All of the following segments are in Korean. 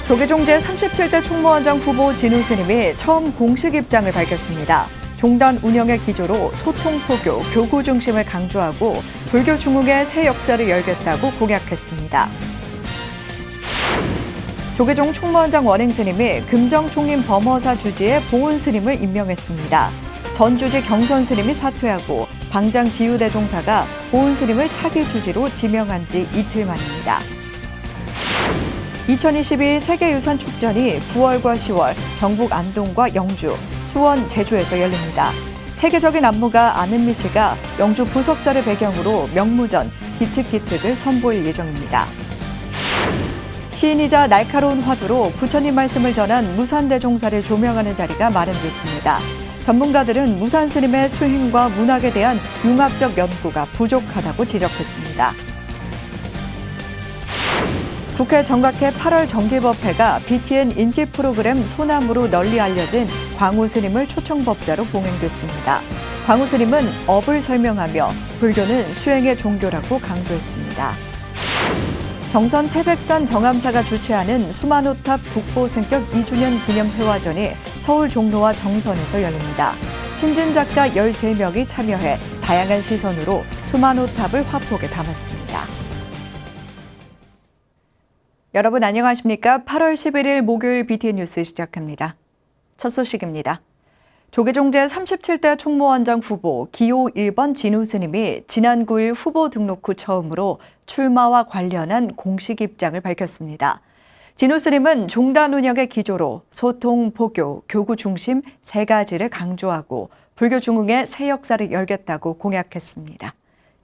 조계종 제37대 총무원장 후보 진우 스님이 처음 공식 입장을 밝혔습니다. 종단 운영의 기조로 소통, 포교, 교구 중심을 강조하고 불교 중흥의 새 역사를 열겠다고 공약했습니다. 조계종 총무원장 원행 스님이 금정 총림 범허사 주지에 보훈 스님을 임명했습니다. 전 주지 경선 스님이 사퇴하고 방장 지유대종사가 보훈 스님을 차기 주지로 지명한 지 이틀 만입니다. 2022 세계유산 축전이 9월과 10월 경북 안동과 영주, 수원, 제주에서 열립니다. 세계적인 안무가 안은미 씨가 영주 부석사를 배경으로 명무전 기특기특을 선보일 예정입니다. 시인이자 날카로운 화두로 부처님 말씀을 전한 무산대종사를 조명하는 자리가 마련됐습니다. 전문가들은 무산 스님의 수행과 문학에 대한 융합적 연구가 부족하다고 지적했습니다. 국회 정각회 8월 정기법회가 BTN 인기 프로그램 소남으로 널리 알려진 광우 스님을 초청법사로 봉행됐습니다. 광우 스님은 업을 설명하며 불교는 수행의 종교라고 강조했습니다. 정선 태백산 정암사가 주최하는 수만호탑 국보승격 2주년 기념회화전이 서울 종로와 정선에서 열립니다. 신진 작가 13명이 참여해 다양한 시선으로 수만호탑을 화폭에 담았습니다. 여러분 안녕하십니까? 8월 11일 목요일 BTN 뉴스 시작합니다. 첫 소식입니다. 조계종 제37대 총무원장 후보 기호 1번 진우 스님이 지난 9일 후보 등록 후 처음으로 출마와 관련한 공식 입장을 밝혔습니다. 진우 스님은 종단 운영의 기조로 소통, 포교, 교구 중심 세 가지를 강조하고 불교 중흥의 새 역사를 열겠다고 공약했습니다.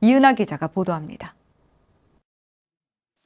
이은하 기자가 보도합니다.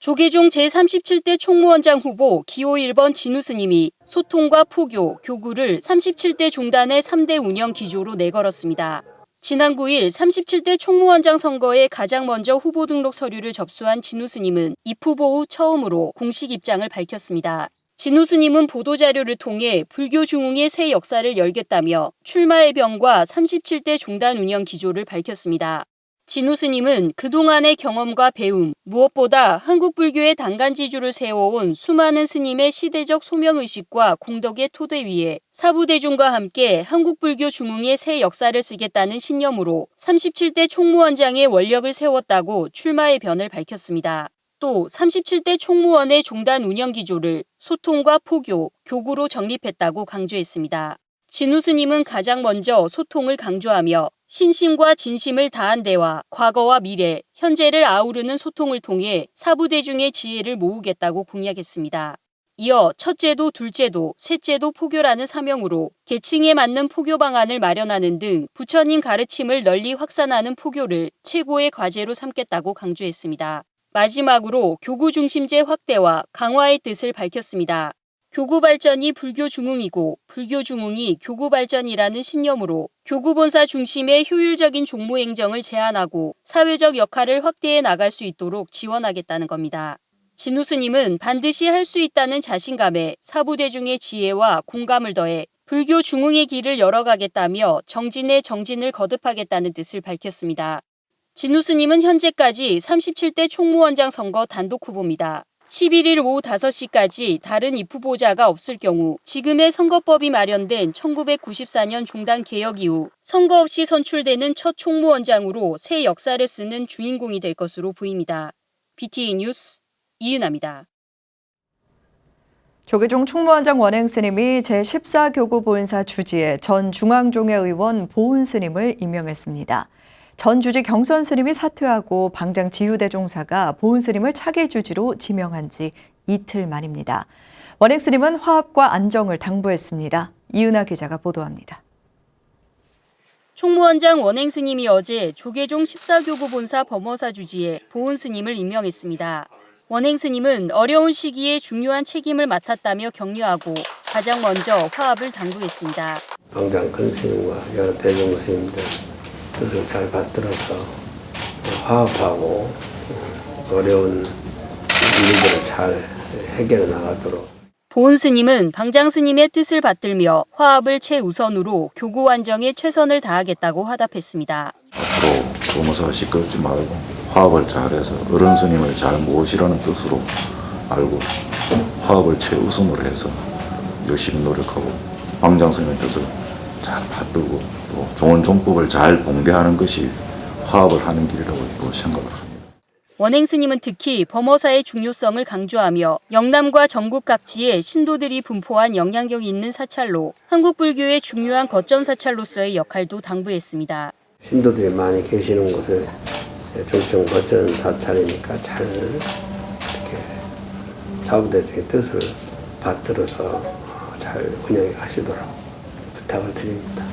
조계종 제37대 총무원장 후보 기호 1번 진우 스님이 소통과 포교, 교구를 37대 종단의 3대 운영 기조로 내걸었습니다. 지난 9일 37대 총무원장 선거에 가장 먼저 후보 등록 서류를 접수한 진우 스님은 입후보 후 처음으로 공식 입장을 밝혔습니다. 진우 스님은 보도자료를 통해 불교 중흥의 새 역사를 열겠다며 출마의 병과 37대 종단 운영 기조를 밝혔습니다. 진우 스님은 그동안의 경험과 배움, 무엇보다 한국 불교의 단간지주를 세워온 수많은 스님의 시대적 소명의식과 공덕의 토대 위에 사부대중과 함께 한국 불교 중흥의 새 역사를 쓰겠다는 신념으로 37대 총무원장의 원력을 세웠다고 출마의 변을 밝혔습니다. 또 37대 총무원의 종단 운영 기조를 소통과 포교, 교구로 정립했다고 강조했습니다. 진우 스님은 가장 먼저 소통을 강조하며 신심과 진심을 다한 대화, 과거와 미래, 현재를 아우르는 소통을 통해 사부대중의 지혜를 모으겠다고 공약했습니다. 이어 첫째도 둘째도 셋째도 포교라는 사명으로 계층에 맞는 포교 방안을 마련하는 등 부처님 가르침을 널리 확산하는 포교를 최고의 과제로 삼겠다고 강조했습니다. 마지막으로 교구 중심제 확대와 강화의 뜻을 밝혔습니다. 교구 발전이 불교 중흥이고 불교 중흥이 교구 발전이라는 신념으로 교구 본사 중심의 효율적인 종무 행정을 제안하고 사회적 역할을 확대해 나갈 수 있도록 지원하겠다는 겁니다. 진우 스님은 반드시 할 수 있다는 자신감에 사부대중의 지혜와 공감을 더해 불교 중흥의 길을 열어가겠다며 정진에 정진을 거듭하겠다는 뜻을 밝혔습니다. 진우 스님은 현재까지 37대 총무원장 선거 단독 후보입니다. 11일 오후 5시까지 다른 입후보자가 없을 경우 지금의 선거법이 마련된 1994년 종단 개혁 이후 선거 없이 선출되는 첫 총무원장으로 새 역사를 쓰는 주인공이 될 것으로 보입니다. BTN 뉴스 이은하입니다. 조계종 총무원장 원행 스님이 제14교구 본사 주지에 전 중앙종회 의원 보훈 스님을 임명했습니다. 전 주지 경선 스님이 사퇴하고 방장 지유대종사가 보훈 스님을 차기 주지로 지명한 지 이틀 만입니다. 원행 스님은 화합과 안정을 당부했습니다. 이은하 기자가 보도합니다. 총무원장 원행 스님이 어제 조계종 14교구 본사 범허사 주지에 보훈 스님을 임명했습니다. 원행 스님은 어려운 시기에 중요한 책임을 맡았다며 격려하고 가장 먼저 화합을 당부했습니다. 방장 큰 스님과 여러 대종 스님들 뜻을 잘 받들어서 화합하고 어려운 일들을 잘 해결해 나가도록. 보훈 스님은 방장 스님의 뜻을 받들며 화합을 최우선으로 교구 안정에 최선을 다하겠다고 화답했습니다. 앞으로 범허사가 시끄럽지 말고 화합을 잘해서 어른 스님을 잘 모시라는 뜻으로 알고 화합을 최우선으로 해서 열심히 노력하고 방장선생님의 뜻을 잘 받들고 또 좋은 종법을 잘 봉대하는 것이 화합을 하는 길이라고 또 생각을 합니다. 원행 스님은 특히 범어사의 중요성을 강조하며 영남과 전국 각지에 신도들이 분포한 영향력 있는 사찰로 한국 불교의 중요한 거점 사찰로서의 역할도 당부했습니다. 신도들이 많이 계시는 곳에 중청 거점 사찰이니까 잘 이렇게 사부대중의 뜻을 받들어서 잘 운영해 가시도록 부탁을 드립니다.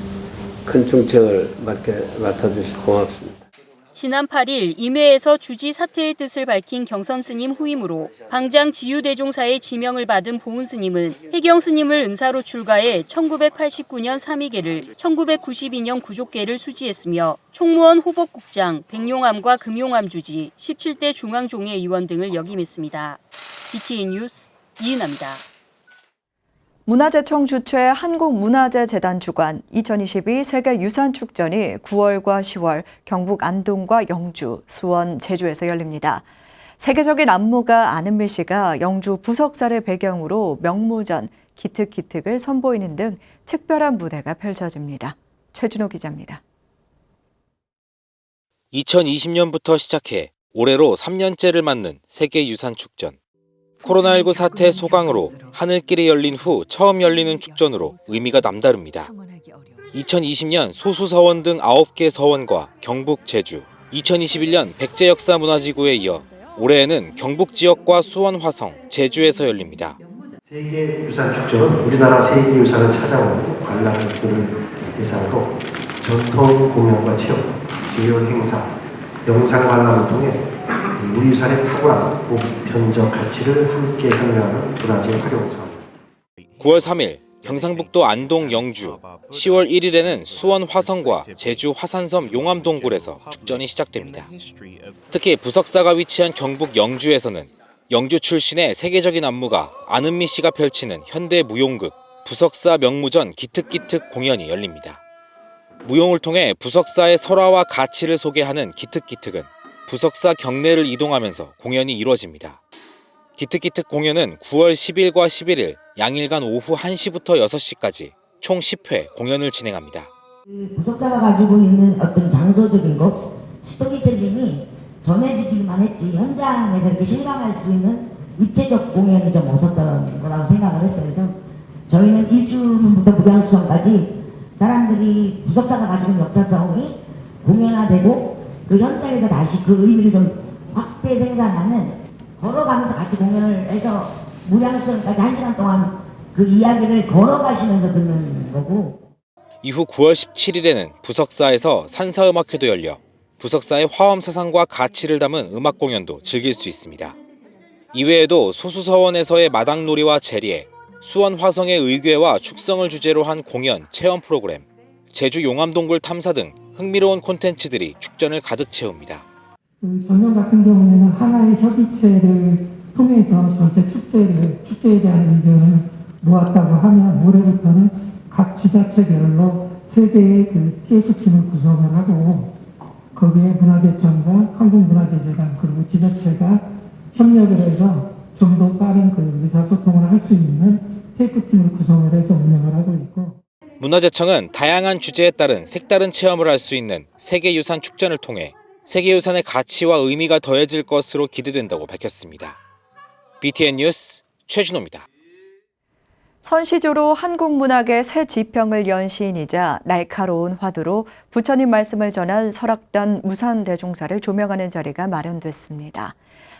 큰 중책을 맡아주셔서 고맙습니다. 지난 8일 임회에서 주지 사퇴의 뜻을 밝힌 경선 스님 후임으로 방장 지유대종사의 지명을 받은 보은 스님은 해경 스님을 은사로 출가해 1989년 삼위계를 1992년 구족계를 수지했으며 총무원 호법국장, 백용암과 금용암 주지, 17대 중앙종회 의원 등을 역임했습니다. BTN 뉴스 이은아입니다. 문화재청 주최 한국문화재재단 주관 2022 세계유산축전이 9월과 10월 경북 안동과 영주, 수원, 제주에서 열립니다. 세계적인 안무가 안은미 씨가 영주 부석사를 배경으로 명무전, 기특기특을 선보이는 등 특별한 무대가 펼쳐집니다. 최준호 기자입니다. 2020년부터 시작해 올해로 3년째를 맞는 세계유산축전. 코로나19 사태 소강으로 하늘길이 열린 후 처음 열리는 축전으로 의미가 남다릅니다. 2020년 소수서원 등 9개 서원과 경북, 제주, 2021년 백제역사문화지구에 이어 올해에는 경북 지역과 수원, 화성, 제주에서 열립니다. 세계유산축전은 우리나라 세계유산을 찾아오는 관람객들을 대상으로 전통 공연과 체험, 제열 행사, 영상 관람을 통해 우리 유산의 탁월한 보편적 가치를 함께 향유하는 문화재 활용 사업입니다. 9월 3일 경상북도 안동, 영주, 10월 1일에는 수원, 화성과 제주 화산섬 용암동굴에서 축전이 시작됩니다. 특히 부석사가 위치한 경북 영주에서는 영주 출신의 세계적인 안무가 안은미 씨가 펼치는 현대 무용극 부석사 명무전 기특기특 공연이 열립니다. 무용을 통해 부석사의 설화와 가치를 소개하는 기특기특은 부석사 경내를 이동하면서 공연이 이루어집니다. 기특기특 공연은 9월 10일과 11일 양일간 오후 1시부터 6시까지 총 10회 공연을 진행합니다. 부석사가 가지고 있는 어떤 장소적인 것, 스토리텔링이 전해지기만 했지 현장에서 이렇게 실감할 수 있는 입체적 공연이 좀 없었던 거라고 생각을 했어요. 그래서 저희는 일주문부터 무량수성까지 사람들이 부석사가 가지고 있는 역사성이 공연화되고 그 현장에서 다시 그 의미를 좀 확대 생산하는 걸어가면서 같이 공연을 해서 무량수성까지 1시간 동안 그 이야기를 걸어가시면서 듣는 거고. 이후 9월 17일에는 부석사에서 산사음악회도 열려 부석사의 화엄 사상과 가치를 담은 음악 공연도 즐길 수 있습니다. 이외에도 소수서원에서의 마당놀이와 제리에, 수원 화성의 의궤와 축성을 주제로 한 공연, 체험 프로그램, 제주 용암동굴 탐사 등 흥미로운 콘텐츠들이 축전을 가득 채웁니다. 전년 같은 경우에는 하나의 협의체를 통해서 전체 축제에 대한 의견을 모았다고 하면 올해부터는 각 지자체별로 3개의 TF팀을 구성을 하고 거기에 문화재청과 한국문화재재단 그리고 지자체가 협력을 해서 좀 더 빠른 의사소통을 할 수 있는 TF팀을 구성을 해서 운영을 하고 있고. 문화재청은 다양한 주제에 따른 색다른 체험을 할 수 있는 세계유산 축전을 통해 세계유산의 가치와 의미가 더해질 것으로 기대된다고 밝혔습니다. BTN 뉴스 최준호입니다. 선시조로 한국문학의 새 지평을 연 시인이자 날카로운 화두로 부처님 말씀을 전한 설악단 무산대종사를 조명하는 자리가 마련됐습니다.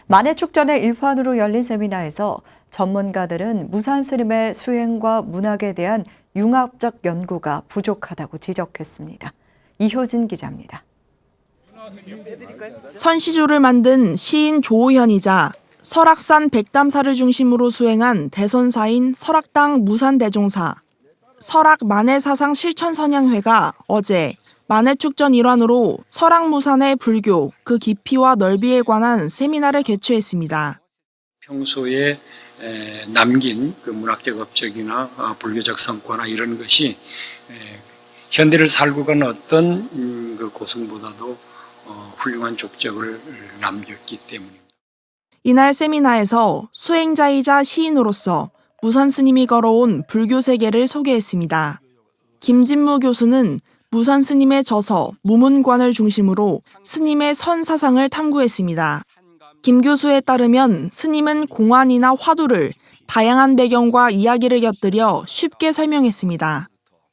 만해축전의 일환으로 열린 세미나에서 전문가들은 무산 스님의 수행과 문학에 대한 융합적 연구가 부족하다고 지적했습니다. 이효진 기자입니다. 선시조를 만든 시인 조우현이자 설악산 백담사를 중심으로 수행한 대선사인 설악당 무산대종사, 설악 만해사상 실천선양회가 어제 만해축전 일환으로 설악무산의 불교, 그 깊이와 넓이에 관한 세미나를 개최했습니다. 평소에 남긴 그 문학적 업적이나 불교적 성과나 이런 것이 현대를 살고 가는 어떤 그 고승보다도 훌륭한 족적을 남겼기 때문입니다. 이날 세미나에서 수행자이자 시인으로서 무산 스님이 걸어온 불교 세계를 소개했습니다. 김진무 교수는 무산 스님의 저서 무문관을 중심으로 스님의 선 사상을 탐구했습니다. 김 교수에 따르면 스님은 공안이나 화두를 다양한 배경과 이야기를 곁들여 쉽게 설명했습니다.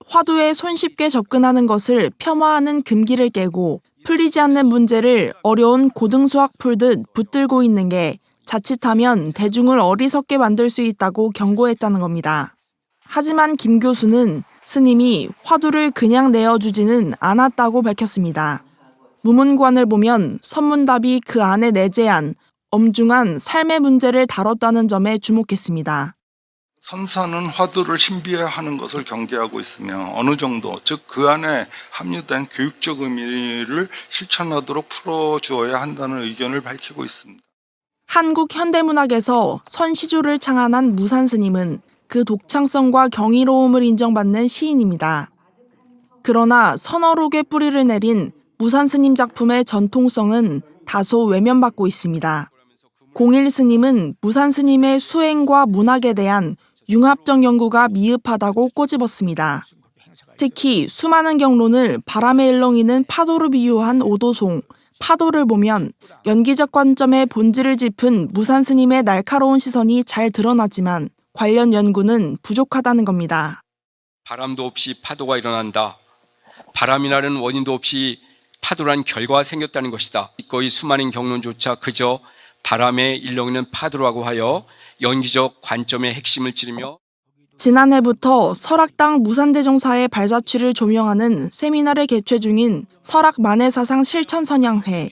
화두에 손쉽게 접근하는 것을 폄하하는 금기를 깨고 풀리지 않는 문제를 어려운 고등수학 풀듯 붙들고 있는 게 자칫하면 대중을 어리석게 만들 수 있다고 경고했다는 겁니다. 하지만 김 교수는 스님이 화두를 그냥 내어주지는 않았다고 밝혔습니다. 무문관을 보면 선문답이 그 안에 내재한 엄중한 삶의 문제를 다뤘다는 점에 주목했습니다. 선사는 화두를 신비화하는 것을 경계하고 있으며 어느 정도, 즉 그 안에 함유된 교육적 의미를 실천하도록 풀어주어야 한다는 의견을 밝히고 있습니다. 한국 현대문학에서 선시조를 창안한 무산 스님은 그 독창성과 경이로움을 인정받는 시인입니다. 그러나 선어록의 뿌리를 내린 무산 스님 작품의 전통성은 다소 외면받고 있습니다. 공일 스님은 무산 스님의 수행과 문학에 대한 융합적 연구가 미흡하다고 꼬집었습니다. 특히 수많은 경론을 바람에 일렁이는 파도로 비유한 오도송, 파도를 보면 연기적 관점의 본질을 짚은 무산 스님의 날카로운 시선이 잘 드러나지만 관련 연구는 부족하다는 겁니다. 바람도 없이 파도가 일어난다. 바람이 나는 원인도 없이 파도란 결과가 생겼다는 것이다. 이거의 수많은 경론조차 그저 바람에 일렁이는 파도라고 하여 연기적 관점의 핵심을 찌르며 지난해부터 설악당 무산대종사의 발자취를 조명하는 세미나를 개최 중인 설악 만해사상 실천선양회.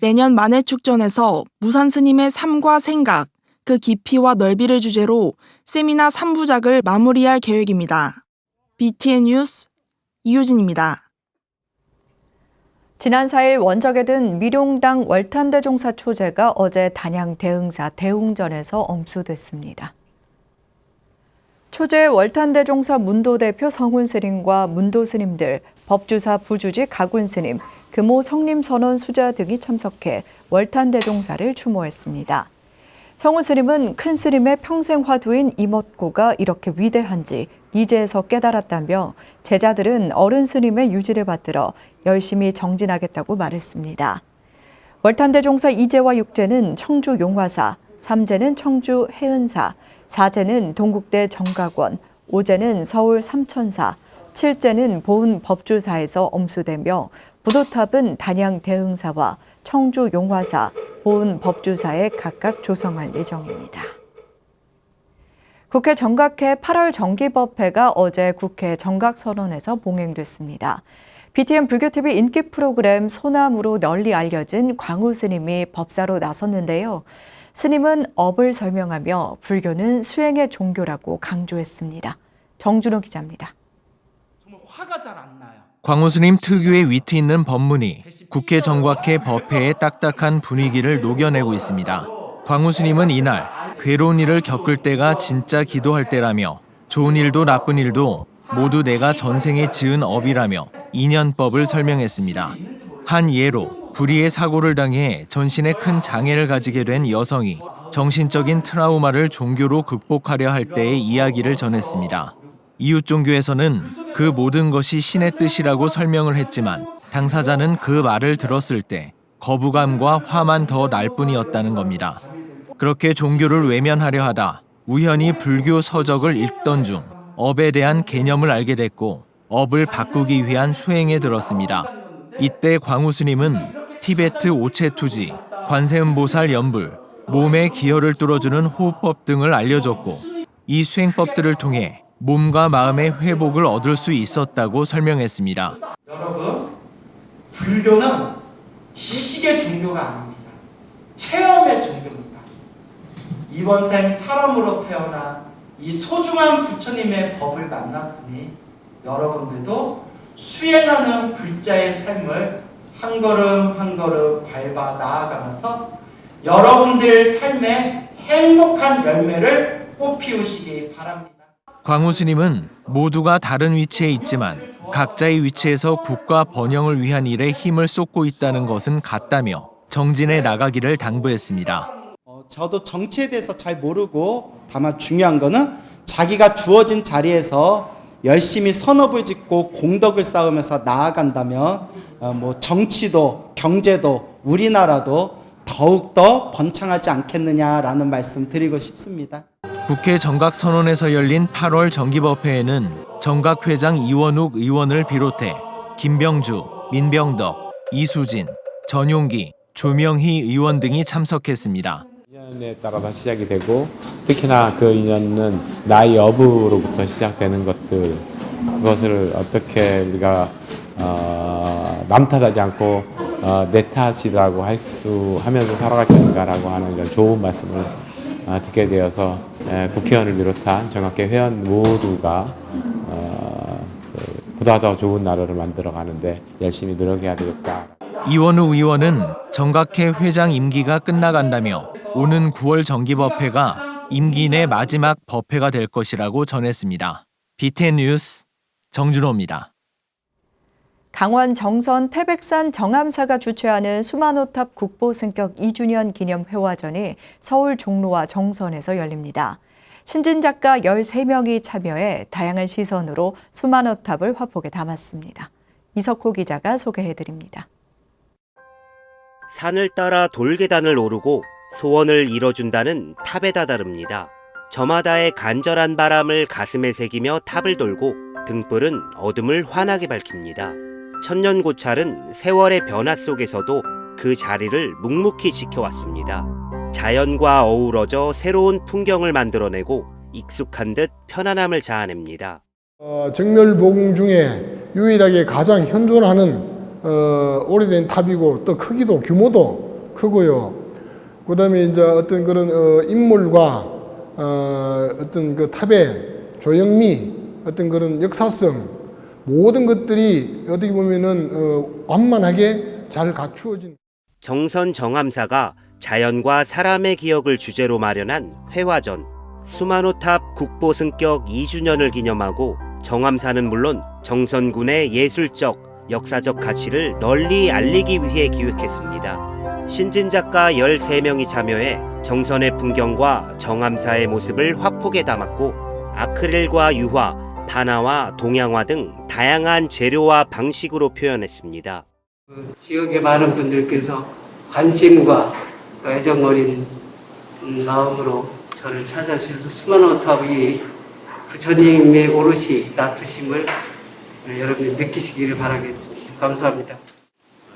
내년 만해축전에서 무산 스님의 삶과 생각, 그 깊이와 넓이를 주제로 세미나 3부작을 마무리할 계획입니다. BTN 뉴스 이효진입니다. 지난 4일 원적에 든 미룡당 월탄대종사 초제가 어제 단양 대흥사 대웅전에서 엄수됐습니다. 초제 월탄대종사 문도대표 성훈스님과 문도스님들, 법주사 부주지 가군스님, 금호 성림선원 수자 등이 참석해 월탄대종사를 추모했습니다. 성훈스님은 큰 스님의 평생 화두인 이멋고가 이렇게 위대한지 이제서 깨달았다며 제자들은 어른 스님의 유지를 받들어 열심히 정진하겠다고 말했습니다. 월탄대종사 2제와 6제는 청주 용화사, 3제는 청주 해은사, 4제는 동국대 정각원, 5제는 서울 삼천사, 7제는 보은 법주사에서 엄수되며 부도탑은 단양 대흥사와 청주 용화사, 보은 법주사에 각각 조성할 예정입니다. 국회 정각회 8월 정기법회가 어제 국회 정각선언에서 봉행됐습니다. BTN 불교TV 인기 프로그램 소나무로 널리 알려진 광우 스님이 법사로 나섰는데요. 스님은 업을 설명하며 불교는 수행의 종교라고 강조했습니다. 정준호 기자입니다. 정말 화가 잘 안 나요. 광우 스님 특유의 위트 있는 법문이 국회 정각회 법회의 딱딱한 분위기를 녹여내고 있습니다. 광우 스님은 이날 괴로운 일을 겪을 때가 진짜 기도할 때라며 좋은 일도 나쁜 일도 모두 내가 전생에 지은 업이라며 인연법을 설명했습니다. 한 예로 불의의 사고를 당해 전신에 큰 장애를 가지게 된 여성이 정신적인 트라우마를 종교로 극복하려 할 때의 이야기를 전했습니다. 이웃 종교에서는 그 모든 것이 신의 뜻이라고 설명을 했지만 당사자는 그 말을 들었을 때 거부감과 화만 더 날 뿐이었다는 겁니다. 그렇게 종교를 외면하려 하다 우연히 불교 서적을 읽던 중 업에 대한 개념을 알게 됐고 업을 바꾸기 위한 수행에 들었습니다. 이때 광우 스님은 티베트 오체투지, 관세음보살 연불, 몸의 기혈을 뚫어주는 호흡법 등을 알려줬고 이 수행법들을 통해 몸과 마음의 회복을 얻을 수 있었다고 설명했습니다. 여러분, 불교는 지식의 종교가 아닙니다. 체험의 종교입니다. 이번 생 사람으로 태어나 이 소중한 부처님의 법을 만났으니 여러분들도 수행하는 불자의 삶을 한 걸음 한 걸음 밟아 나아가면서 여러분들 삶의 행복한 열매를 꽃피우시기 바랍니다. 광우 스님은 모두가 다른 위치에 있지만 각자의 위치에서 국가 번영을 위한 일에 힘을 쏟고 있다는 것은 같다며 정진해 나가기를 당부했습니다. 저도 정치에 대해서 잘 모르고 다만 중요한 거는 자기가 주어진 자리에서 열심히 선업을 짓고 공덕을 쌓으면서 나아간다면 뭐 정치도 경제도 우리나라도 더욱더 번창하지 않겠느냐라는 말씀 드리고 싶습니다. 국회 정각선언에서 열린 8월 정기법회에는 정각회장 이원욱 의원을 비롯해 김병주, 민병덕, 이수진, 전용기, 조명희 의원 등이 참석했습니다. 인연에 따라서 시작이 되고 특히나 그 인연은 나의 여부로부터 시작되는 것들, 그것을 어떻게 우리가 남 탓하지 않고 내 탓이라고 하면서 살아갈 것인가라고 하는 이런 좋은 말씀을 듣게 되어서 국회의원을 비롯한 정학회 회원 모두가 보다 더 좋은 나라를 만들어가는데 열심히 노력해야 되겠다. 이원우 의원은 정각회 회장 임기가 끝나간다며 오는 9월 정기법회가 임기 내 마지막 법회가 될 것이라고 전했습니다. BTN 뉴스 정준호입니다. 강원 정선 태백산 정암사가 주최하는 수만호탑 국보 승격 2주년 기념 회화전이 서울 종로와 정선에서 열립니다. 신진 작가 13명이 참여해 다양한 시선으로 수만호탑을 화폭에 담았습니다. 이석호 기자가 소개해드립니다. 산을 따라 돌계단을 오르고 소원을 이뤄준다는 탑에 다다릅니다. 저마다의 간절한 바람을 가슴에 새기며 탑을 돌고 등불은 어둠을 환하게 밝힙니다. 천년고찰은 세월의 변화 속에서도 그 자리를 묵묵히 지켜왔습니다. 자연과 어우러져 새로운 풍경을 만들어내고 익숙한 듯 편안함을 자아냅니다. 정멸보궁 중에 유일하게 가장 현존하는 오래된 탑이고 또 크기도 규모도 크고요. 그다음에 이제 어떤 그런 인물과 어떤 그 탑의 조형미, 어떤 그런 역사성 모든 것들이 어떻게 보면은 완만하게 잘 갖추어진. 정선 정암사가 자연과 사람의 기억을 주제로 마련한 회화전 수만호탑 국보 승격 2주년을 기념하고 정암사는 물론 정선군의 예술적, 역사적 가치를 널리 알리기 위해 기획했습니다. 신진 작가 13명이 참여해 정선의 풍경과 정암사의 모습을 화폭에 담았고 아크릴과 유화, 판화와 동양화 등 다양한 재료와 방식으로 표현했습니다. 지역의 많은 분들께서 관심과 애정 어린 마음으로 저를 찾아주셔서 수만호탑이 부처님의 오롯이 놔두심을 여러분이 느끼시기를 바라겠습니다. 감사합니다.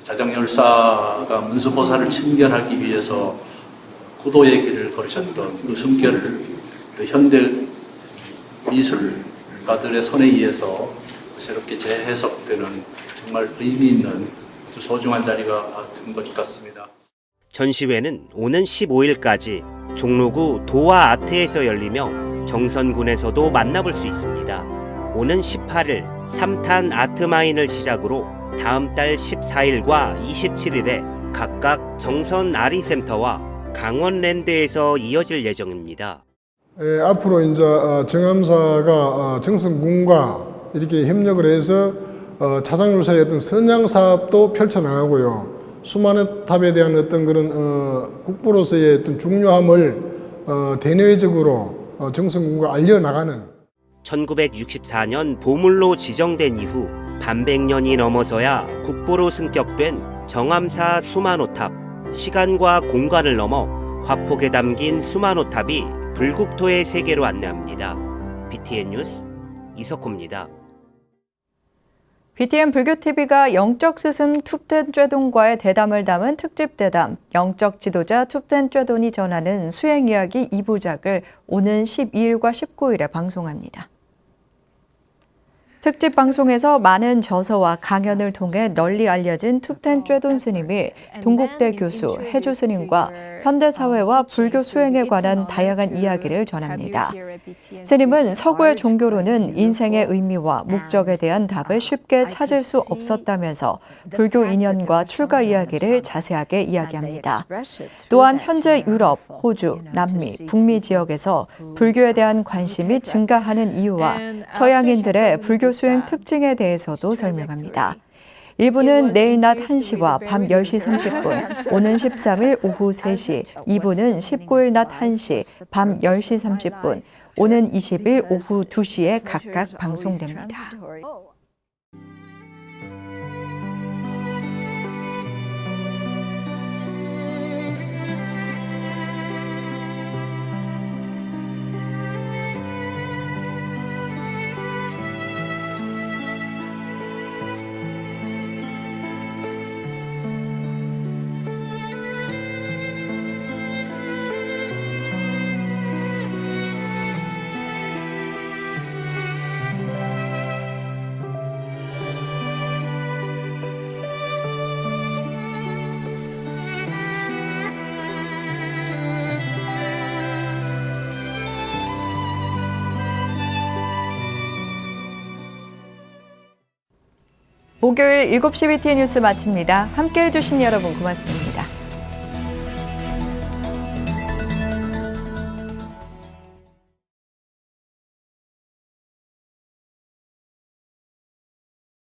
자정열사가 문수보살을 친견하기 위해서 구도의 길을 걸으셨던 그 숨결을 현대 미술가들의 손에 의해서 새롭게 재해석되는 정말 의미 있는 아주 소중한 자리가 된 것 같습니다. 전시회는 오는 15일까지 종로구 도화 아트에서 열리며 정선군에서도 만나볼 수 있습니다. 오는 18일 3탄 아트마인을 시작으로 다음 달 14일과 27일에 각각 정선 아리센터와 강원랜드에서 이어질 예정입니다. 앞으로 이제 정암사가 정선군과 이렇게 협력을 해서 자장률사의 어떤 선양 사업도 펼쳐나가고요. 수만호탑에 대한 어떤 그런 국보로서의 어떤 중요함을 대내외적으로 정선군과 알려나가는. 1964년 보물로 지정된 이후 반백년이 넘어서야 국보로 승격된 정암사 수만호탑. 시간과 공간을 넘어 화폭에 담긴 수만호탑이 불국토의 세계로 안내합니다. BTN 뉴스 이석호입니다. BTN 불교TV가 영적 스승 툭텐 쬐돈과의 대담을 담은 특집 대담, 영적 지도자 툭텐 쬐돈이 전하는 수행 이야기 2부작을 오는 12일과 19일에 방송합니다. 특집 방송에서 많은 저서와 강연을 통해 널리 알려진 툭텐 쬐돈 스님이 동국대 교수, 해주 스님과 현대사회와 불교 수행에 관한 다양한 이야기를 전합니다. 스님은 서구의 종교로는 인생의 의미와 목적에 대한 답을 쉽게 찾을 수 없었다면서 불교 인연과 출가 이야기를 자세하게 이야기합니다. 또한 현재 유럽, 호주, 남미, 북미 지역에서 불교에 대한 관심이 증가하는 이유와 서양인들의 불교 수행 특징에 대해서도 설명합니다. 1부는 내일 낮 1시와 밤 10시 30분, 오는 13일 오후 3시, 2부는 19일 낮 1시, 밤 10시 30분, 오는 20일 오후 2시에 각각 방송됩니다. 목요일 7시 BTN 뉴스 마칩니다. 함께해 주신 여러분 고맙습니다.